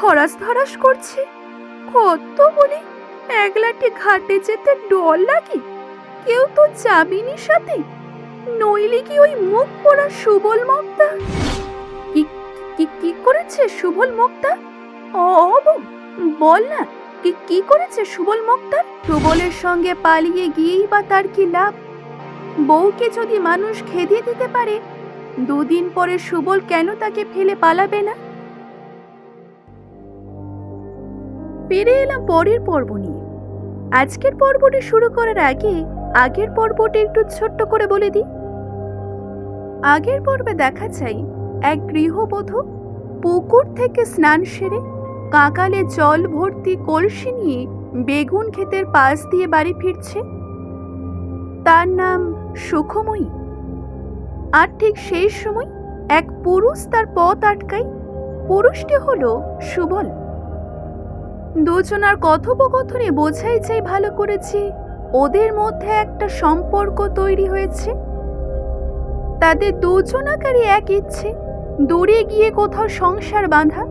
ধরাস ধরাস করছে। কত বলি একলাটি ঘাটে যেতে ডর লাগে, কেউ তো যাবিনি সাথে, নইলে কি ওই মুখ পোড়া সুবল মুক্তা? কি কি কি করেছে সুবল মুক্তা? ও বউ, বল না, কি করেছে সুবল মুক্তা? সুবলের সঙ্গে পালিয়ে গিয়েই বা তার কি লাভ? বউকে যদি মানুষ খেদে দিতে পারে, দুদিন পরে সুবল কেন তাকে ফেলে পালাবে না? ফিরে এলাম পরের পর্ব নিয়ে। আজকের পর্বটি শুরু করার আগে আগের পর্বটি একটু ছোট্ট করে বলে দিই। আগের পর্বে দেখা যায় এক গৃহবধূ পুকুর থেকে স্নান সেরে কাকালে জল ভর্তি কলসি নিয়ে বেগুন ক্ষেতের পাশ দিয়ে বাড়ি ফিরছে। তার নাম সুখময়ী। আর ঠিক সেই সময় এক পুরুষ তার পথ আটকায়। পুরুষটি হলো সুবল। দুজনার কথোপকথনে বোঝাই যায় ভালো করেছে ওদের মধ্যে একটা সম্পর্ক তৈরি হয়েছে। তাদের দুজনাকারই এক ইচ্ছে, দূরে গিয়ে কোথাও সংসার বাঁধা।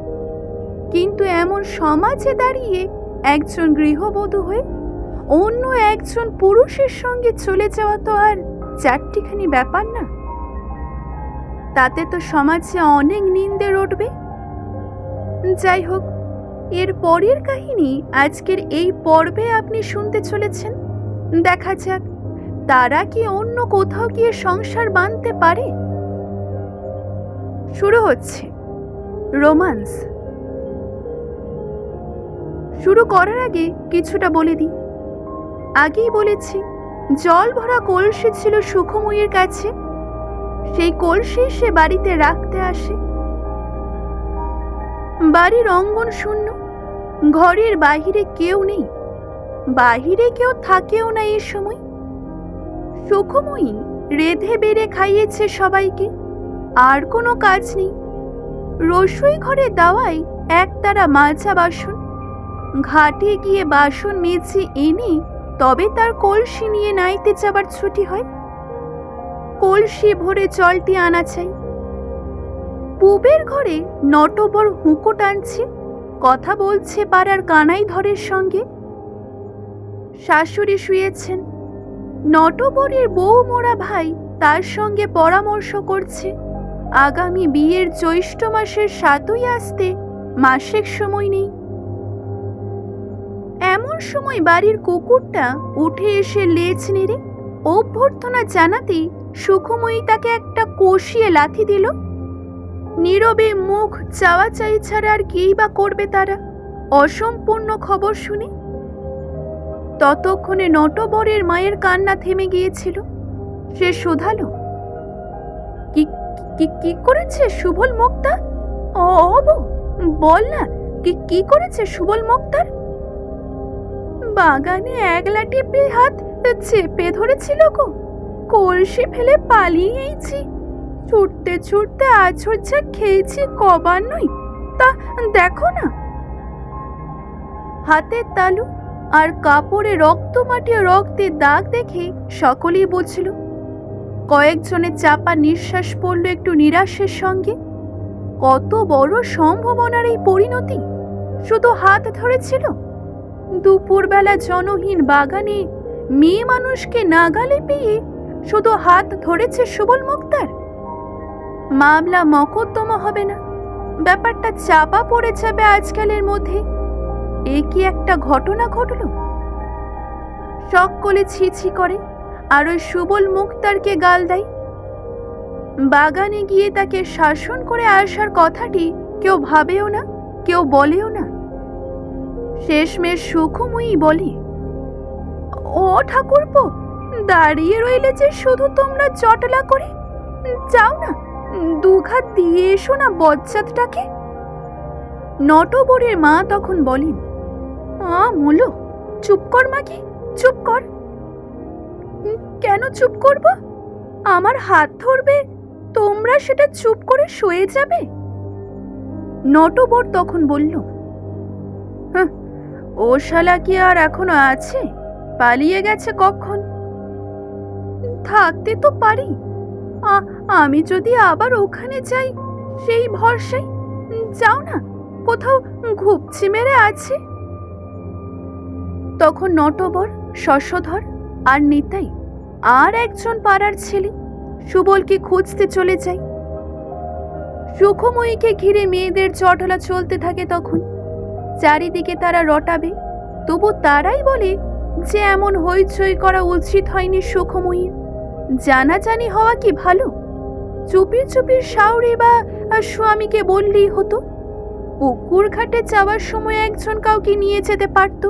কিন্তু এমন সমাজে দাঁড়িয়ে একজন গৃহবধূ হয়ে অন্য একজন পুরুষের সঙ্গে চলে যাওয়া তো আর চারটিখানি ব্যাপার না। তাতে তো সমাজে অনেক নিন্দে রটবে। যাই হোক, এর পরের কাহিনী আজকের এই পর্বে আপনি শুনতে চলেছেন। দেখা যাক তারা কি অন্য কোথাও গিয়ে সংসার বাঁধতে পারে। শুরু হচ্ছে রোমান্স। শুরু করার আগে কিছুটা বলে দিই। আগেই বলেছি, জল ভরা কলসি ছিল সুখময়ীর কাছে। সেই কলসি সে বাড়িতে রাখতে আসে। বাড়ির অঙ্গন শূন্য, ঘরের বাহিরে কেউ নেই, বাহিরে কেউ থাকেও না এই সময়। সুখময়ী রেঁধে বেড়ে খাইয়েছে সবাইকে, আর কোনো কাজ নেই। রসুই ঘরে দাওয়ায় একতারা মাজা বাসন। ঘাটে গিয়ে বাসন মেজে এনে তবে তার কলসি নিয়ে নাইতে যাবার ছুটি হয়। কলসি ভরে জলটি আনা চাই। পূবের ঘরে নটবর হুঁকো টানছে, কথা বলছে পাড়ার কানাই ধরের সঙ্গে। শাশুড়ি শুয়েছেন। নটবরের বউ মোরা ভাই তার সঙ্গে পরামর্শ করছে আগামী বিয়ের জ্যৈষ্ঠ মাসের 7ই আসতে মাসেক সময় নেই। এমন সময় বাড়ির কুকুরটা উঠে এসে লেজ নেড়ে অভ্যর্থনা জানাতেই সুখময়ী তাকে একটা কষিয়ে লাথি দিল। নীরবে মুখ চাওয়াচাই ছাড়া আর কিই বা করবে তারা অসম্পূর্ণ খবর শুনে। ততক্ষণে নটবরের মায়ের কান্না থেমে গিয়েছিল। সে শোধালো, কি কি কি করেছে সুবল মুক্তা? ও বউ, বল না, কি করেছে সুবল মুক্তার? বাগানে একলা টিপে হাত চেপে ধরেছিল গো, কলসি ফেলে পালিয়েছি। ছুটতে ছুটতে আছড় খেয়েছি কবার নয়, তা দেখো না। হাতের তালু আর কাপড়ে রক্ত মাটিয়ে রক্তের দাগ দেখে সকলেই বুঝল। কয়েকজনের চাপা নিঃশ্বাস পড়ল একটু নিরাশের সঙ্গে। কত বড় সম্ভাবনার এই পরিণতি! শুধু হাত ধরেছিল। দুপুরবেলা জনহীন বাগানে মেয়ে মানুষকে নাগালে পেয়ে শুধু হাত ধরেছে সুবল মুক্তার। মামলা মকদ্দমা হবে না, ব্যাপারটা চাপা পড়ে যাবে আজকালের মধ্যে। এ কি একটা ঘটনা ঘটল? সকলে ছি ছি করে আর ওই সুবল মুক্তারকে গাল দেয়। বাগানে গিয়ে তাকে শাসন করে আসার কথাটি কেউ ভাবেও না, কেউ বলেও না। শেষমেশ সুখময়ী বলে, ও ঠাকুরপো, দাঁড়িয়ে রইলে যে শুধু তোমরা চটলা করে, যাও না, দুঘাত দিয়ে এসো না বজ্জাতটাকে। নটবরের মা তখন বলেন, মুলো, চুপ কর মাকে, চুপ কর। কেন চুপ করব? আমার হাত ধরবে, তোমরা সেটা চুপ করে শুয়ে যাবে? নটবর তখন বলল, ও শালা কি আর এখনো আছে? পালিয়ে গেছে কখন? থাকতে তো পারি, আমি যদি আবার ওখানে যাই সেই ভরসায়। যাও না, কোথাও ঘুপচি মেরে আছে। তখন নটবর, শশধর আর নিতাই আর একজন পাড়ার ছেলে সুবলকে খুঁজতে চলে যায়। সুখময়ীকে ঘিরে মেয়েদের চটলা চলতে থাকে। তখন চারিদিকে তারা রটাবে, তবু তারাই বলে যে এমন হইচই করা উচিত হয়নি। সুখময়ীর জানাজানি হওয়া কি ভালো? চুপি চুপি শাওরি বা স্বামীকে বললেই হতো। পুকুর ঘাটে যাওয়ার সময় একজন কাউকে নিয়ে যেতে পারত।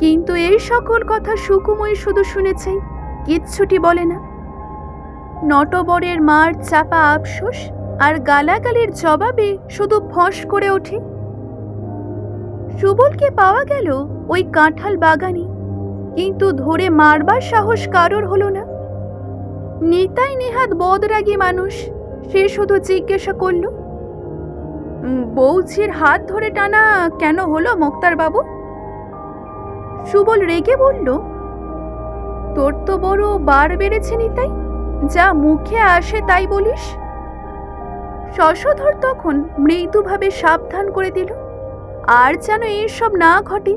কিন্তু এই সকল কথা সুখময়ী শুধু শুনেছে, কিচ্ছুটি বলে না। নটবরের মার চাপা আফসোস আর গালাগালির জবাবে শুধু ফস করে ওঠে। সুবলকে পাওয়া গেল ওই কাঁঠাল বাগানে, কিন্তু ধরে মারবার সাহস কারোর হলো না। নিতাই নেহাত বদরাগী মানুষ, সে শুধু জিজ্ঞাসা করল, বৌঝির হাত ধরে টানা কেন হলো মোক্তার বাবু? সুবল রেগে বলল, তোর তো বড় বার বেড়েছে নিতাই, যা মুখে আসে তাই বলিস। শশধর তখন মৃদুভাবে সাবধান করে দিল, আর যেন এসব না ঘটে।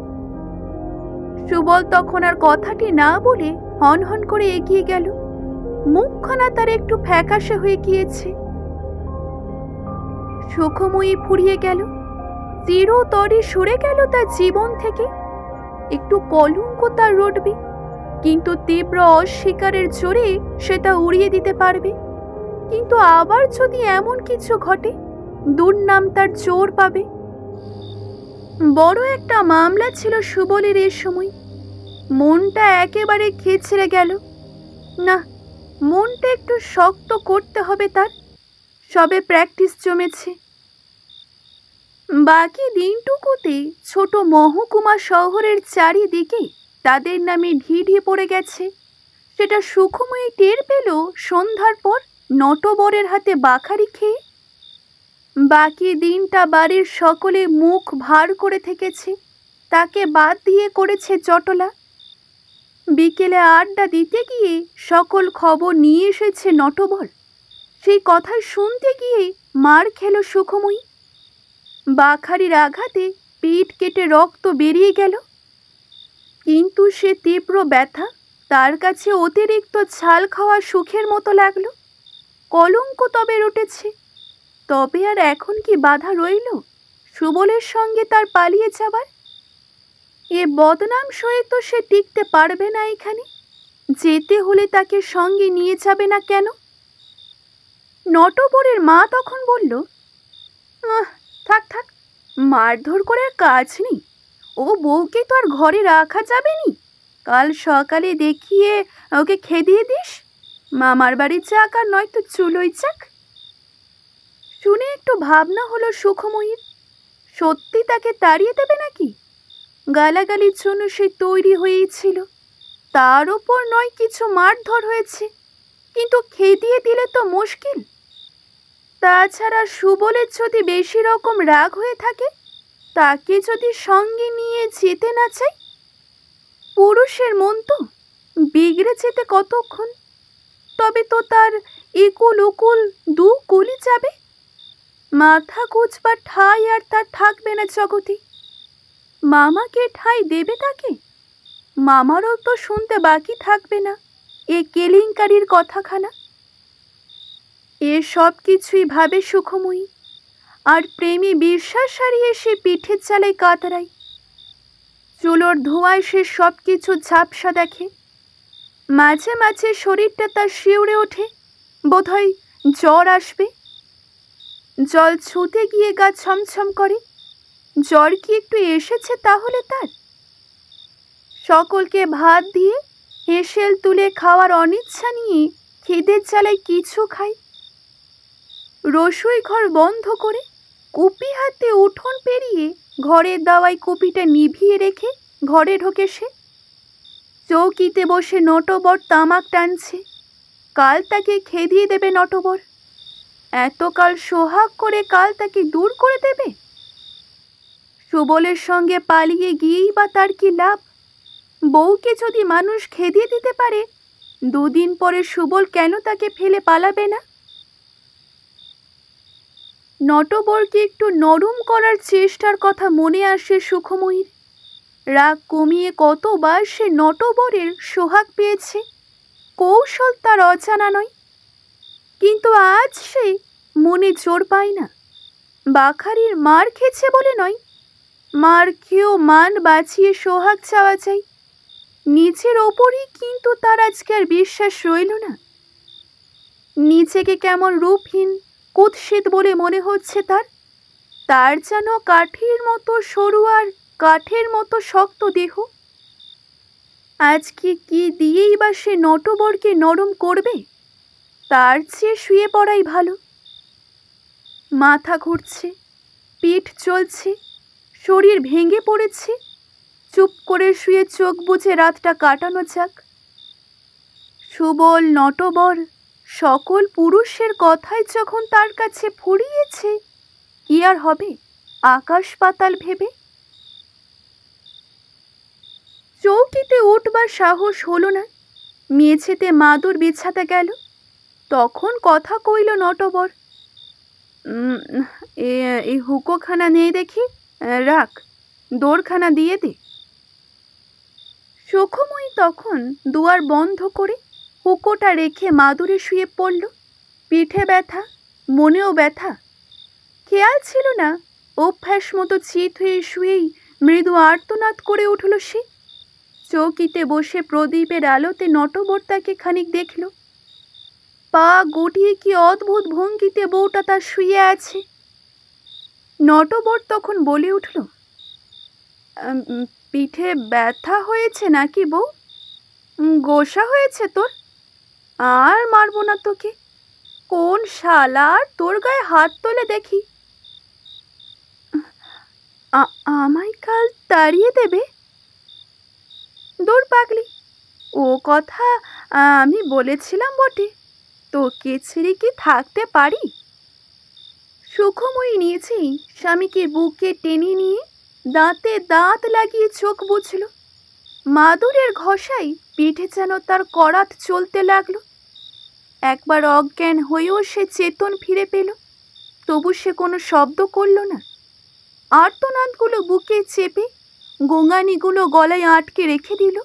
সুবল তখন আর কথাটি না বলে হনহন করে এগিয়ে গেল। মুখখানা তার একটু ফ্যাকাশে হয়ে গিয়েছে। সুখময়ী ফুরিয়ে গেল, চিরতরে সরে গেল তার জীবন থেকে। একটু কলঙ্ক তার রটবে, কিন্তু তীব্র অস্বীকারের জোরে সেটা উড়িয়ে দিতে পারবে। কিন্তু আবার যদি এমন কিছু ঘটে, দুর্নাম তার জোর পাবে। বড় একটা মামলা ছিল সুবলের এ সময়। মনটা একেবারে খেচড়ে গেল। না, মনটা একটু শক্ত করতে হবে তার, সবে প্র্যাকটিস জমেছে। বাকি দিনটুকুতে ছোট মহকুমা শহরের চারিদিকে তাদের নামে ঢিঢি পড়ে গেছে। সেটা সুখময়ী টের পেল সন্ধ্যার পর নটবরের হাতে বাখারি খেয়ে। বাকি দিনটা বাড়ির সকলে মুখ ভার করে থেকেছে, তাকে বাদ দিয়ে করেছে চটলা। বিকেলে আড্ডা দিতে গিয়ে সকল খবর নিয়ে এসেছে নটবর। সেই কথা শুনতে গিয়ে মার খেল সুখময়ী। বাখারির আঘাতে পিঠ কেটে রক্ত বেরিয়ে গেল, কিন্তু সে তীব্র ব্যথা তার কাছে অতিরিক্ত ছাল খাওয়া সুখের মতো লাগলো। কলঙ্ক তবে রটেছে, তবে আর এখন কি বাধা রইল সুবলের সঙ্গে তার পালিয়ে যাবার? এ বদনাম সয়ে তো সে টিকতে পারবে না এখানে। যেতে হলে তাকে সঙ্গে নিয়ে যাবে না কেন? নটবরের মা তখন বলল, থাক থাক, মারধর করে আর কাজ নেই। ও বউকে তো আর ঘরে রাখা যাবে নি। কাল সকালে দেখিয়ে ওকে খেদিয়ে দিস। মামার বাড়ি যাক আর নয়তো চুলোই যাক। শুনে একটু ভাবনা হলো সুখময়ীর। সত্যি তাকে তাড়িয়ে দেবে নাকি? গালাগালির জন্য সে তৈরি হয়েই ছিল, তার ওপর নয় কিছু মারধর হয়েছে, কিন্তু খেদিয়ে দিলে তো মুশকিল। তাছাড়া সুবলের যদি বেশি রকম রাগ হয়ে থাকে, তাকে যদি সঙ্গে নিয়ে যেতে না চাই? পুরুষের মন তো বিগড়ে যেতে কতক্ষণ, তবে তো তার একুল উকুল দু কুলি যাবে। মাথা গুজবার ঠাঁই আর তার থাকবে না জগতে। মামাকে ঠাঁই দেবে তাকে? মামারও তো শুনতে বাকি থাকবে না এ কেলেঙ্কারির কথাখানা। এ সব কিছুই ভাবে সুখময়ী, আর প্রেমী বিশ্বাস হারিয়ে সে পিঠের চালায় কাতরায়। চুলোর ধোঁয়ায় সে সব কিছু ঝাপসা দেখে। মাঝে মাঝে শরীরটা তার শিউরে ওঠে, বোধহয় জ্বর আসবে। জল ছুঁতে গিয়ে গা ছমছম করে। জ্বর কি একটু এসেছে তাহলে তার? সকলকে ভাত দিয়ে হেসেল তুলে খাওয়ার অনিচ্ছা নিয়ে খিদের জ্বালায় কিছু খায়। রসুই ঘর বন্ধ করে কুপি হাতে উঠোন পেরিয়ে ঘরের দাওয়ায় কুপিটা নিভিয়ে রেখে ঘরে ঢোকে সে। চৌকিতে বসে নটবর তামাক টানছে। কাল তাকে খেদিয়ে দেবে নটবর। এতকাল সোহাগ করে কাল তাকে দূর করে দেবে। সুবলের সঙ্গে পালিয়ে গিয়েই বা তার কি লাভ? বউকে যদি মানুষ খেদিয়ে দিতে পারে, দুদিন পরে সুবল কেন তাকে ফেলে পালাবে না? নটবরকে একটু নরম করার চেষ্টার কথা মনে আসে সুখময়ীর। রাগ কমিয়ে কতবার সে নটবরের সোহাগ পেয়েছে, কৌশল তার অজানা নয়। কিন্তু আজ সে মনে জোর পায় না। বাখারির মার খেয়েছে বলে নয়, মার খেয়েও মান বাঁচিয়ে সোহাগ চাওয়া চাই। নিজের ওপরই কিন্তু তার আজকে আর বিশ্বাস রইল না। নিজেকে কেমন রূপহীন, কুৎসিত বলে মনে হচ্ছে তার। তার যেন কাঠের মতো সরু আর কাঠের মতো শক্ত দেহ। আজকে কি দিয়েই বা সে নটবরকে নরম করবে? তার চেয়ে শুয়ে পড়াই ভালো। মাথা ঘুরছে, পিঠ চলছে, শরীর ভেঙে পড়েছে। চুপ করে শুয়ে চোখ বুজে রাতটা কাটানো যাক। সুবল, নটবর সকল পুরুষের কথাই যখন তার কাছে ফুরিয়েছে, কি আর হবে আকাশ পাতাল ভেবে? চৌকিতে উঠবার সাহস হলো না। মেঝেতে মাদুর বিছাতে গেল, তখন কথা কইল নটবর, এই হুকোখানা নেই দেখি, রাখ, দোরখানা দিয়ে দে। সুখময়ী তখন দুয়ার বন্ধ করে হুকোটা রেখে মাদুরে শুয়ে পড়ল। পিঠে ব্যথা, মনেও ব্যথা। খেয়াল ছিল না অভ্যাস মতো চিত হয়ে শুয়েই মৃদু আর্তনাদ করে উঠল সে। চৌকিতে বসে প্রদীপের আলোতে নটবর তাকে খানিক দেখল। পা গুটিয়ে কি অদ্ভুত ভঙ্গিতে বউটা তার শুয়ে আছে। নটবর তখন বলে উঠল, পিঠে ব্যথা হয়েছে নাকি বউ? গোসা হয়েছে তোর? আর মারবো না তোকে। কোন শালা তোর গায়ে হাত তোলে দেখি? আমায় কাল তাড়িয়ে দেবে? দূর পাগলি, ও কথা আমি বলেছিলাম বটে, তোকে ছেড়ে কি থাকতে পারি? সুখময়ী নিজেই স্বামীকে বুকে টেনে নিয়ে দাঁতে দাঁত লাগিয়ে চোখ বুঝল। মাদুরের ঘষাই পিঠে যেন তার করাত চলতে লাগলো। একবার অজ্ঞান হয়েও সে চেতন ফিরে পেল, তবু সে কোনো শব্দ করল না। আর্তনাদগুলো বুকে চেপে, গোঙানিগুলো গলায় আটকে রেখে দিল।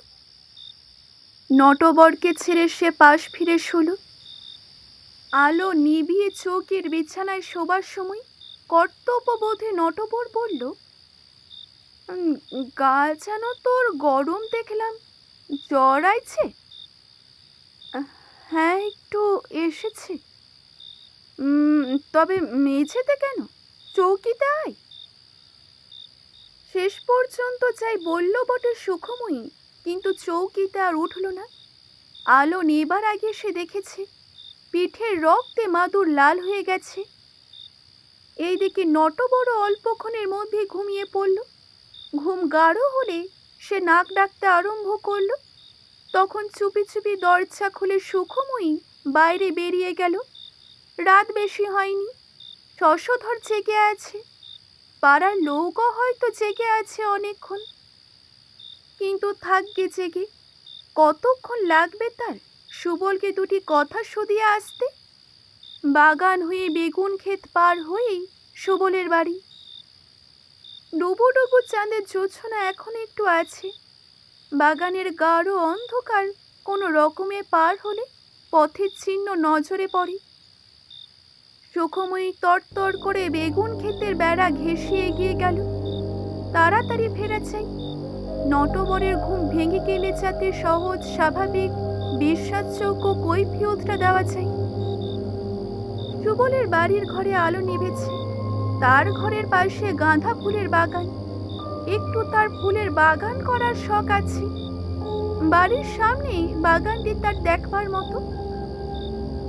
নটবরকে ছেড়ে সে পাশ ফিরে শুল। আলো নিভিয়ে চৌকির বিছানায় শোবার সময় কর্তব্যবোধে নটবর বলল, গা যেন তোর গরম দেখলাম, জ্বর আইছে? হ্যাঁ, একটু এসেছে। তবে মেঝেতে কেন, চৌকিতে আয়। শেষ পর্যন্ত যাই বলল বটে সুখময়ী, কিন্তু চৌকিতে আর উঠল না। আলো নেবার আগে সে দেখেছে পিঠের রক্তে মাদুর লাল হয়ে গেছে। এইদিকে নটবর অল্পক্ষণের মধ্যে ঘুমিয়ে পড়ল। ঘুম গাঢ় হলে সে নাক ডাকতে আরম্ভ করল। তখন চুপি চুপি দরজা খুলে সুখময়ী বাইরে বেরিয়ে গেল। রাত বেশি হয়নি, শশধর জেগে আছে। পাড়ার লোকও হয়তো জেগে আছে অনেকক্ষণ। কিন্তু থাকবে জেগে, কতক্ষণ লাগবে তার সুবলকে দুটি কথা শুধিয়ে আসতে? বাগান হয়ে বেগুন ক্ষেত পার হয়েই সুবলের বাড়ি। ডুবু ডুবু চাঁদের জোছনা এখন একটু আছে। বাগানের গাঢ় অন্ধকার কোনো রকমে পার হলে পথের চিহ্ন নজরে পড়ে। সুখময়ী তরতর করে বেগুন ক্ষেতের বেড়া ঘেঁষে এগিয়ে গেল। তাড়াতাড়ি ফেরা চাই। নটবরের ঘুম ভেঙে গেলে যাতে সহজ, স্বাভাবিক, বিশ্বাসযোগ্য কৈফিয়তটা দেওয়া চাই। সুবলের বাড়ির ঘরে আলো নিভেছে। তার ঘরের পাশে গাঁদা ফুলের বাগান। একটু তার ফুলের বাগান করার শখ আছে। বাড়ির সামনে বাগানটি তার দেখবার মতো।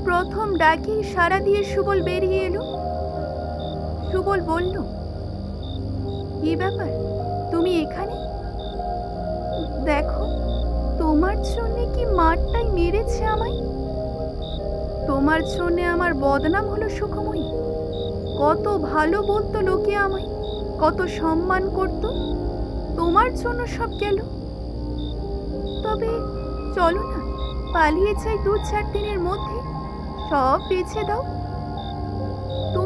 প্রথম ডাকে সাড়া দিয়ে সুবল বেরিয়ে এলো। সুবল বলল, কি ব্যাপার, তুমি এখানে? দেখো, তোমার জন্যে কি মারটাই মেরেছে আমায়। তোমার জন্যে আমার বদনাম হলো সুখময়ী। কত ভালো বলতো লোকে আমায়, কত সম্মান করত। তোমার জন্য সব গেল। তবে চলো না, পালিয়ে যাই 2-4 দিনের মধ্যে, সব বেছে দাও।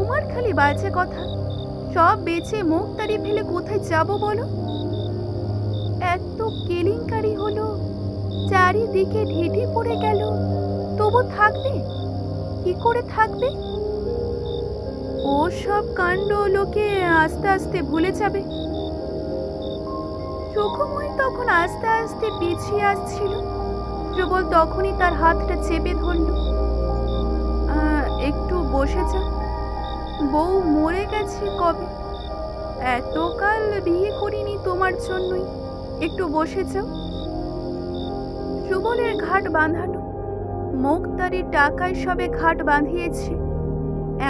তোমার খালি বাজে কথা। সব বেচে মুখ তাড়িয়ে ফেলে কোথায় যাব বলো? এত কেলেঙ্কারি হলো, চারিদিকে ঢিঢি পড়ে গেল, তবু থাকবে? কি করে থাকবে? ও সব কাণ্ড লোকে আস্তে আস্তে ভুলে যাবে। সুখময়ী তখন আস্তে আস্তে পিছিয়ে আসছিল। প্রবল তখনই তার হাতটা চেপে ধরল। একটু বসে যাও, বউ মরে গেছে কবে, এতকাল বিয়ে করিনি তোমার জন্যই, একটু বসে যাও। সুবলের ঘাট বাঁধানো, মুক্তারির টাকায় সবে ঘাট বাঁধিয়েছে,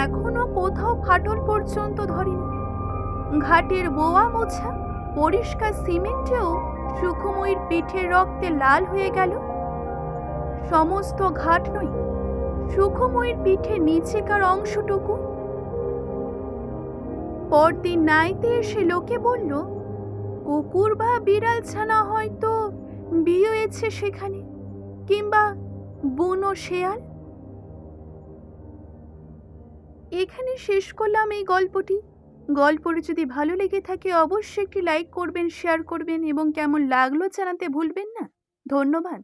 এখনো কোথাও ফাটল পর্যন্ত ধরেনি। ঘাটের বোয়া মোছা পরিষ্কার সিমেন্টেও সুখময়ীর পিঠের রক্তে লাল হয়ে গেল। সমস্ত ঘাট নয়, সুখময়ীর পিঠের নিচেকার অংশটুকু। পরদিন নাইতে এসে লোকে বলল, কুকুর বা বিড়াল ছানা হয়তো বিয়ে হয়েছে সেখানে, কিংবা বুনো শেয়াল। এখানে শেষ করলাম এই গল্পটি। গল্পটি যদি ভালো লেগে থাকে অবশ্যই একটি লাইক করবেন, শেয়ার করবেন এবং কেমন লাগলো জানাতে ভুলবেন না। ধন্যবাদ।